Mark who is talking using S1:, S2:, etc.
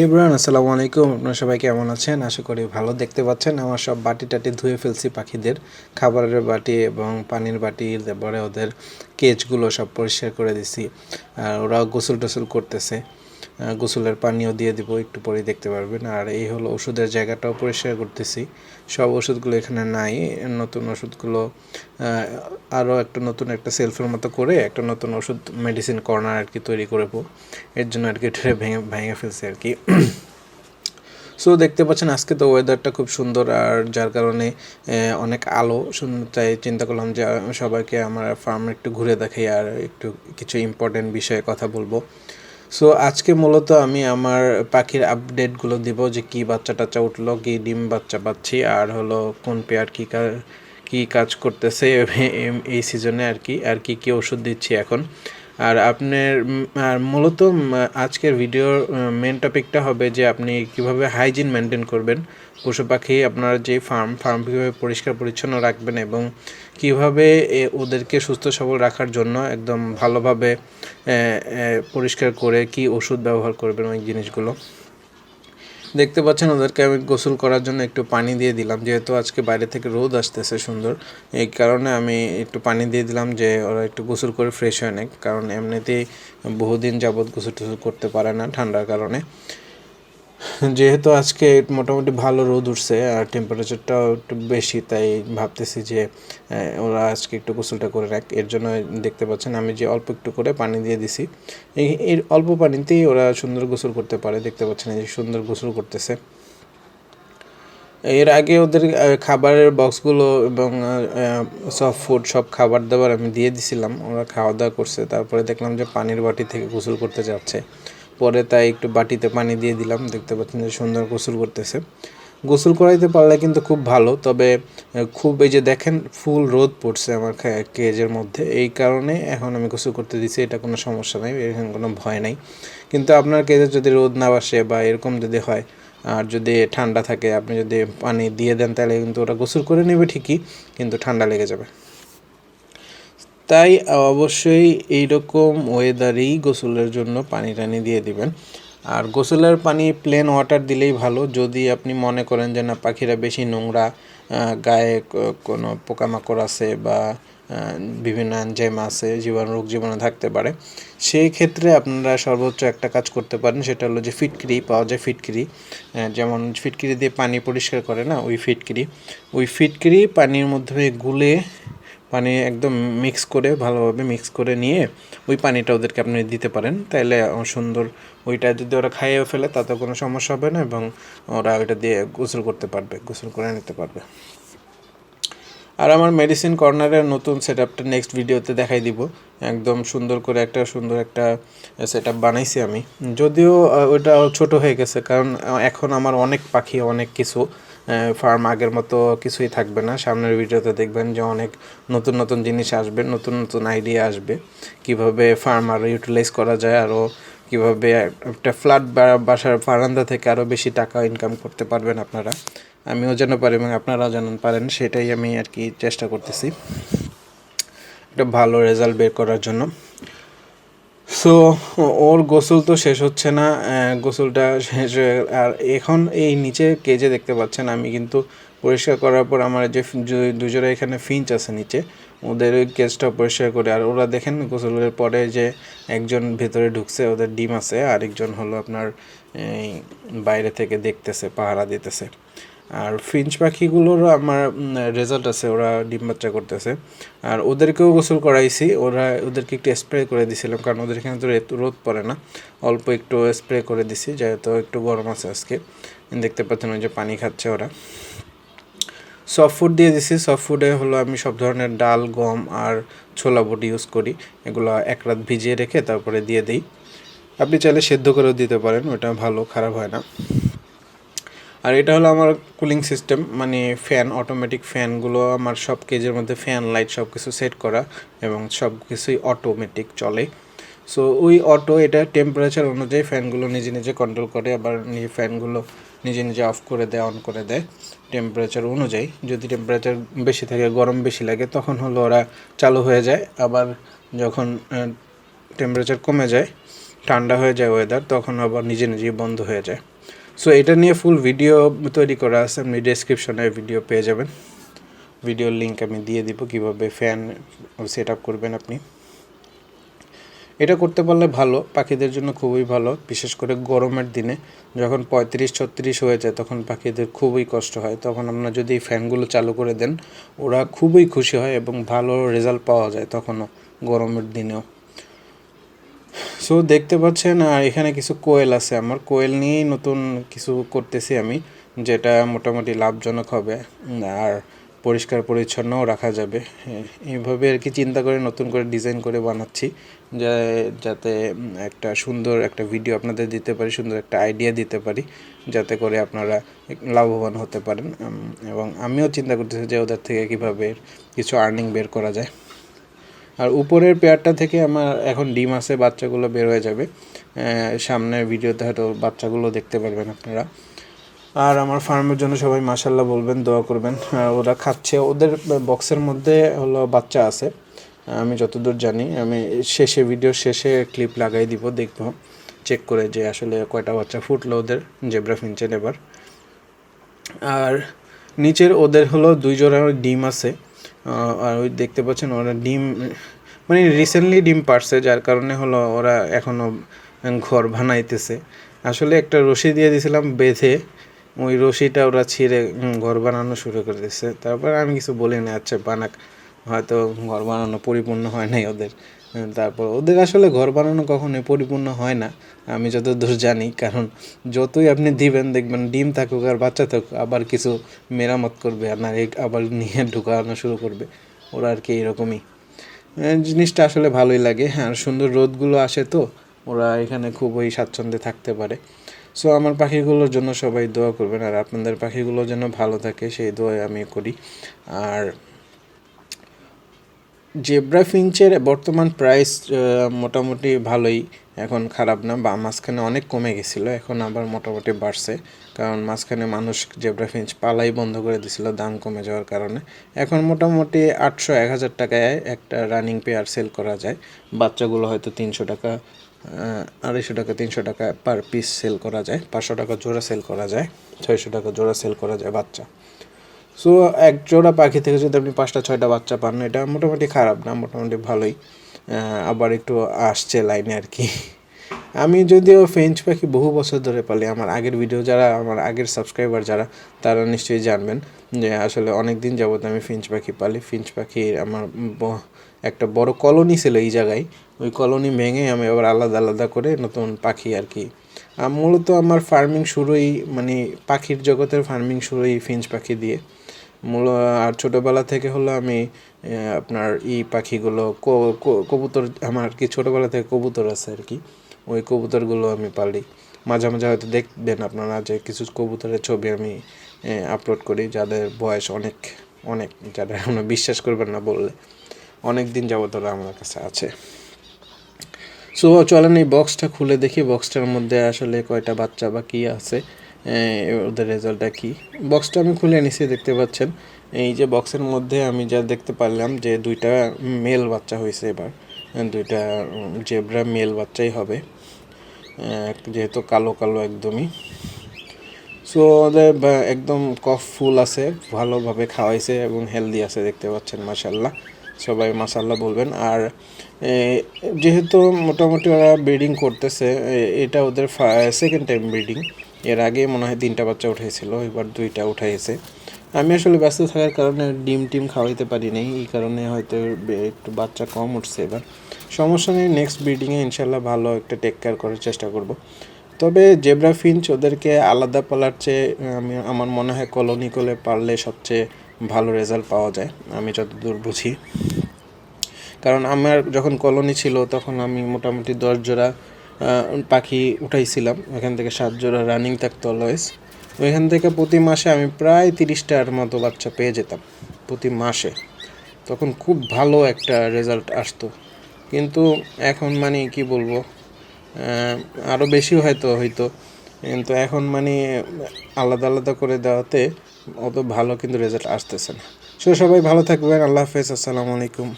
S1: Everyone আসসালামু আলাইকুম। আপনারা সবাই কেমন আছেন? আশা করি ভালো। দেখতে পাচ্ছেন আমার সব বাটি টাটি ধুয়ে ফেলছি পাখিদের, খাবারের বাটি এবং পানির বাটি, তারপরে ওদের কেজগুলো সব পরিষ্কার করে দিছি। আর ওরাও গোসল টোসল করতেছে, গোসলের পানিও দিয়ে দিব, একটু পরেই দেখতে পারবেন। আর এই হলো ওষুধের জায়গাটাও পরিষ্কার করতেছি। সব ওষুধগুলো এখানে নাই, নতুন ওষুধগুলো আরও একটা নতুন একটা সেলফের মতো করে একটা নতুন ওষুধ মেডিসিন কর্নার আর কি তৈরি করবো। এর জন্য আর কি এটা ভেঙে ভেঙে ফেলছে আর কি। সো দেখতে পাচ্ছেন আজকে তো ওয়েদারটা খুব সুন্দর, আর যার কারণে অনেক আলো সুন্দর, তাই চিন্তা করলাম যে সবাইকে আমার ফার্মে একটু ঘুরে দেখাই আর একটু কিছু ইম্পর্টেন্ট বিষয়ে কথা বলবো। সো আজকে মূলত আমি আমার পাখির আপডেটগুলো দিব, যে কী বাচ্চা টাচ্চা উঠলো, কী ডিম বাচ্চা পাচ্ছি, আর হলো কোন পেয়ার কী কাজ করতেছে এই সিজনে আর কি, আর কী ওষুধ দিচ্ছি এখন। আর আপনার আর মূলত আজকের ভিডিওর মেন টপিকটা হবে যে আপনি কিভাবে হাইজিন মেনটেন করবেন পশু পাখি, আপনার যে ফার্ম কীভাবে পরিষ্কার পরিচ্ছন্ন রাখবেন, এবং কিভাবে ওদেরকে সুস্থ সবল রাখার জন্য একদম ভালোভাবে পরিষ্কার করে কি ওষুধ ব্যবহার করবেন, ওই জিনিসগুলো দেখতে পাচ্ছেন। ওদেরকে আমি গোসল করার জন্য একটু পানি দিয়ে দিলাম, যেহেতু আজকে বাইরে থেকে রোদ আসতেছে সুন্দর, এই কারণে আমি একটু পানি দিয়ে দিলাম যে ওরা একটু গোসল করে ফ্রেশ হয়ে নেয়, কারণ এমনিতেই বহুদিন যাবৎ গোসল টোসল করতে পারে না ঠান্ডার কারণে। যেহেতু আজকে মোটামুটি ভালো রোদ উঠছে আর টেম্পারেচারটাও একটু বেশি, তাই ভাবতেছি যে ওরা আজকে একটু গোসলটা করে রাখ। এর জন্য দেখতে পাচ্ছেন আমি যে অল্প একটু করে পানি দিয়ে দিছি, এই অল্প পানিতেই ওরা সুন্দর গোসল করতে পারে। দেখতে পাচ্ছেন এই যে সুন্দর গোসল করতেছে। এর আগে ওদের খাবারের বক্সগুলো এবং সফট ফুড সব খাবার দাবার আমি দিয়ে দিছিলাম, ওরা খাওয়া দাওয়া করছে। তারপরে দেখলাম যে পানির বাটি থেকে গোসল করতে যাচ্ছে, পরে তাই একটু বাটিতে পানি দিয়ে দিলাম। দেখতে পাচ্ছেন যে সুন্দর গোসল করতেছে। গোসল করাইতে পারলে কিন্তু খুব ভালো, তবে খুব এই যে দেখেন ফুল রোদ পড়ছে আমার কেজের মধ্যে, এই কারণে এখন আমি গোসল করতে দিচ্ছি। এটা কোনো সমস্যা নাই, এরকম কোনো ভয় নাই। কিন্তু আপনার কেজে যদি রোদ না আসে বা এরকম যদি হয়, আর যদি ঠান্ডা থাকে, আপনি যদি পানি দিয়ে দেন তাহলে কিন্তু ওরা গোসল করে নেবে ঠিকই, কিন্তু ঠান্ডা লেগে যাবে। তাই অবশ্যই এইরকম ওয়েদারেই গোসলের জন্য পানি টানি দিয়ে দিবেন। আর গোসলের পানি প্লেন ওয়াটার দিলেই ভালো। যদি আপনি মনে করেন যে না পাখিরা বেশি নোংরা, গায়ে কোনো পোকামাকড় আছে বা বিভিন্ন এনজাইম আছে, রোগ জীবাণু থাকতে পারে, সেই ক্ষেত্রে আপনারা সর্বোচ্চ একটা কাজ করতে পারেন, সেটা হলো যে ফিটকিরি পাওয়া যায়। ফিটকিরি যেমন ফিটকিরি দিয়ে পানি পরিষ্কার করে না, ওই ফিটকিরি পানির মধ্যে গুলে পানি একদম ভালোভাবে মিক্স করে নিয়ে ওই পানিটা ওদেরকে আপনি দিতে পারেন, তাইলে সুন্দর ওইটা যদি ওরা খাইয়েও ফেলে তাতে কোনো সমস্যা হবে না, এবং ওরা ওইটা দিয়ে গোসল করে নিতে পারবে। আর আমার মেডিসিন কর্নারের নতুন সেট আপটা নেক্সট ভিডিওতে দেখাই দিব। একদম সুন্দর করে একটা সেট আপ বানাইছি আমি, যদিও ওইটা ছোট হয়ে গেছে, কারণ এখন আমার অনেক পাখি, অনেক কিছু ফার্ম আগের মতো কিছুই থাকবে না। সামনের ভিডিওতে দেখবেন যে অনেক নতুন নতুন জিনিস আসবে, নতুন নতুন আইডিয়া আসবে, কিভাবে ফার্ম আরও ইউটিলাইজ করা যায়, আরও কীভাবে একটা ফ্ল্যাট বাসার বারান্দা থেকে আরও বেশি টাকা ইনকাম করতে পারবেন আপনারা, আমিও যেন পারি এবং আপনারাও যেন পারেন, সেটাই আমি আর কি চেষ্টা করতেছি একটা ভালো রেজাল্ট বের করার জন্য। সো ওর গোসল তো শেষ হচ্ছে না, গোসলটা শেষ হয়ে, আর এখন এই নিচে কেজে দেখতে পাচ্ছেন আমি কিন্তু পরিষ্কার করার পর আমার যে দুজোড়া এখানে ফিঞ্চ আছে নিচে, ওদের ওই কেজটা পরিষ্কার করে, আর ওরা দেখেন গোসলের পরে যে একজন ভেতরে ঢুকছে, ওদের ডিম আছে, আরেকজন হলো আপনার বাইরে থেকে দেখতেছে, পাহারা দিতেছে। আর ফিঞ্চ পাখিগুলোরও আমার রেজাল্ট আছে, ওরা ডিম বাচ্চা করতেছে। আর ওদেরকেও গোসল করাইছি, ওদেরকে একটু স্প্রে করে দিছিলাম, কারণ ওদের এখানে তো রোদ পড়ে না, অল্প একটু স্প্রে করে দিছি, যেহেতু একটু গরম আছে আজকে। দেখতে পাচ্ছেন ওই যে পানি খাচ্ছে ওরা। সফট ফুড দিয়ে দিছি। সফট ফুডে হলো আমি সব ধরনের ডাল, গম আর ছোলা বুট ইউজ করি, এগুলো এক রাত ভিজিয়ে রেখে তারপরে দিয়ে দিই। আপনি চাইলে সেদ্ধ করেও দিতে পারেন, ওটা ভালো, খারাপ হয় না। আর এটা হলো আমার কুলিং সিস্টেম, মানে ফ্যান, অটোমেটিক ফ্যানগুলো আমার সব কেজের মধ্যে ফ্যান, লাইট সব কিছু সেট করা, এবং সব কিছুই অটোমেটিক চলে। সো ওই এটা টেম্পারেচার অনুযায়ী ফ্যানগুলো নিজে নিজে কন্ট্রোল করে, আবার ফ্যানগুলো নিজে নিজে অফ করে দেয়, অন করে দেয় টেম্পারেচার অনুযায়ী। যদি টেম্পারেচার বেশি থাকে, গরম বেশি লাগে, তখন হলো ওরা চালু হয়ে যায়। আবার যখন টেম্পারেচার কমে যায় ঠান্ডা হয়ে যায় ওয়েদার, তখন আবার নিজে নিজেই বন্ধ হয়ে যায়। সো এটা নিয়ে ফুল ভিডিও তৈরি করা আছে, আপনি ডেসক্রিপশনে ভিডিও পেয়ে যাবেন। ভিডিওর লিঙ্ক আমি দিয়ে দিব কীভাবে ফ্যান সেট আপ করবেন আপনি। এটা করতে পারলে ভালো, পাখিদের জন্য খুবই ভালো, বিশেষ করে গরমের দিনে যখন 35-36 হয়ে যায় তখন পাখিদের খুবই কষ্ট হয়। তখন আপনারা যদি এই ফ্যানগুলো চালু করে দেন ওরা খুবই খুশি হয় এবং ভালো রেজাল্ট পাওয়া যায় তখনও, গরমের দিনেও। সো দেখতে পাচ্ছেন, আর এখানে কিছু কোয়েল আছে, আমার কোয়েল নিয়েই নতুন কিছু করতেছি আমি, যেটা মোটামুটি লাভজনক হবে আর পরিষ্কার পরিচ্ছন্নও রাখা যাবে। এইভাবে আর কি চিন্তা করে নতুন করে ডিজাইন করে বানাচ্ছি, যাতে একটা সুন্দর একটা ভিডিও আপনাদের দিতে পারি, সুন্দর একটা আইডিয়া দিতে পারি, যাতে করে আপনারা লাভবান হতে পারেন। এবং আমিও চিন্তা করতেছি যে ওদের থেকে কীভাবে কিছু আর্নিং বের করা যায়। আর উপরের পেয়ারটা থেকে আমার এখন ডিম আছে, বাচ্চাগুলো বের হয়ে যাবে, সামনের ভিডিওতে হয়তো বাচ্চাগুলো দেখতে পারবেন আপনারা। আর আমার ফার্মের জন্য সবাই মাশাল্লাহ বলবেন, দোয়া করবেন। ওরা খাচ্ছে, ওদের বক্সের মধ্যে হলো বাচ্চা আছে আমি যতদূর জানি। আমি ভিডিওর শেষে ক্লিপ লাগাই দিব, দেখব চেক করে যে আসলে কয়টা বাচ্চা ফুটলো ওদের জেব্রা ফিঞ্চের এবার। আর নিচের ওদের হলো 2 জোড়া ডিম আছে। আর ওই দেখতে পাচ্ছেন ওরা ডিম মানে রিসেন্টলি ডিম পারছে, যার কারণে হলো ওরা এখনও ঘর বানাইতেছে। আসলে একটা রশি দিয়ে দিয়েছিলাম বেঁধে, ওই রশিটা ওরা ছিঁড়ে ঘর বানানো শুরু করে দিচ্ছে। তারপর আমি কিছু বলি না, আচ্ছা বানাক, হয়তো ঘর বানানো পরিপূর্ণ হয় নাই ওদের। তারপর ওদের আসলে ঘর বানানো কখনোই পরিপূর্ণ হয় না আমি যতদূর জানি, কারণ যতই আপনি দিবেন দেখবেন ডিম থাকুক আর বাচ্চা থাকুক আবার কিছু মেরামত করবে আর না, আবার নিয়ে ঢুকানো শুরু করবে ওরা আর কি, এরকমই। জিনিসটা আসলে ভালোই লাগে। হ্যাঁ, সুন্দর রোদগুলো আসে তো ওরা এখানে খুবই স্বাচ্ছন্দ্যে থাকতে পারে। সো আমার পাখিগুলোর জন্য সবাই দোয়া করবেন, আর আপনাদের পাখিগুলো যেন ভালো থাকে সেই দোয়া আমি করি। আর জেব্রা ফিঞ্চের বর্তমান প্রাইস মোটামুটি ভালোই, এখন খারাপ না, বা মাঝখানে অনেক কমে গেছিলো, এখন আবার মোটামুটি বাড়ছে, কারণ মাঝখানে মানুষ জেব্রা ফিঞ্চ পালাই বন্ধ করে দিছিল দাম কমে যাওয়ার কারণে। এখন মোটামুটি 800-1000 টাকায় একটা রানিং পেয়ার সেল করা যায়। বাচ্চাগুলো হয়তো 300 টাকা, 250 টাকা, 300 টাকা পার পিস সেল করা যায়, 500 টাকা জোড়া সেল করা যায়, 600 টাকা জোড়া সেল করা যায় বাচ্চা। সো এক জোড়া পাখি থেকে যদি আপনি 5টা-6টা বাচ্চা পান, এটা মোটামুটি খারাপ না, মোটামুটি ভালোই। আবার একটু আসছে লাইনে আর কি। আমি যদিও ফিঞ্চ পাখি বহু বছর ধরে পালি, আমার আগের ভিডিও যারা, আমার আগের সাবস্ক্রাইবার যারা, তারা নিশ্চয়ই জানবেন যে আসলে অনেক দিন যাবত আমি ফিঞ্চ পাখি পালি। ফিঞ্চ পাখির আমার একটা বড় কলোনি ছিল এই জায়গায়, ওই কলোনি ভেঙে আমি আবার আলাদা আলাদা করে নতুন পাখি আর কি। মূলত আমার ফার্মিং শুরুই, মানে পাখির জগতের ফার্মিং শুরুই ফিঞ্চ পাখি দিয়ে। আর ছোটোবেলা থেকে হলো আমি আপনার পাখিগুলো কবুতর, আমার কি ছোটোবেলা থেকে কবুতর আছে আর কি, ওই কবুতরগুলো আমি পালি। মাঝে মাঝে হয়তো দেখবেন আপনারা যে কিছু কবুতরের ছবি আমি আপলোড করি, যাদের বয়স অনেক অনেক, যারা এখনো বিশ্বাস করবেন না বললে, অনেক দিন যাবত ওরা আমার কাছে আছে। সো চলেন এই বক্সটা খুলে দেখি, বক্সটার মধ্যে আসলে কয়টা বাচ্চা বা কী আছে, ওদের রেজাল্টটা কী। বক্সটা আমি খুলে নিছি, দেখতে পাচ্ছেন। এই যে বক্সের মধ্যে আমি যা দেখতে পারলাম যে 2টা মেল বাচ্চা হয়েছে এবার, 2টা জেব্রা মেল বাচ্চাই হবে, যেহেতু কালো কালো একদমই। সো ওদের একদম কফ ফুল আছে, ভালোভাবে খাওয়াইছে এবং হেলদি আছে, দেখতে পাচ্ছেন মাশাল্লাহ, সবাই মাশাল্লাহ বলবেন। আর যেহেতু মোটামুটি ওরা ব্রিডিং করতেছে, এটা ওদের সেকেন্ড টাইম ব্রিডিং, এর আগে মনে হয় 3টা বাচ্চা উঠেছিল, এবার 2টা উঠাইছে। আমি আসলে ব্যস্ত থাকার কারণে ডিম টিম খাওয়াইতে পারি নাই, এই কারণে হয়তো একটু বাচ্চা কম উঠছে এবার। সমস্যা নেই, নেক্সট ব্রিডিংয়ে ইনশাল্লাহ ভালো একটা টেক কেয়ার করার চেষ্টা করব। তবে জেব্রা ফিঞ্চ ওদেরকে আলাদা পালার চেয়ে আমার মনে হয় কলোনি করে পারলে সবচেয়ে ভালো রেজাল্ট পাওয়া যায়, আমি যতদূর বুঝি। কারণ আমার যখন কলোনি ছিল তখন আমি মোটামুটি 10 জোড়া পাখি উঠাইছিলাম, এখান থেকে 7 জোড়া রানিং থাকতো অলওয়েজ। ওইখান থেকে প্রতি মাসে আমি প্রায় 30টার মতো বাচ্চা পেয়ে যেতাম প্রতি মাসে, তখন খুব ভালো একটা রেজাল্ট আসতো। কিন্তু এখন মানে কি বলবো, আরও বেশি হয়তো, কিন্তু এখন মানে আলাদা আলাদা করে দেওয়াতে অত ভালো কিন্তু রেজাল্ট আসতেছে না। সো সবাই ভালো থাকবেন, আল্লাহ হাফেজ, আসসালামু আলাইকুম।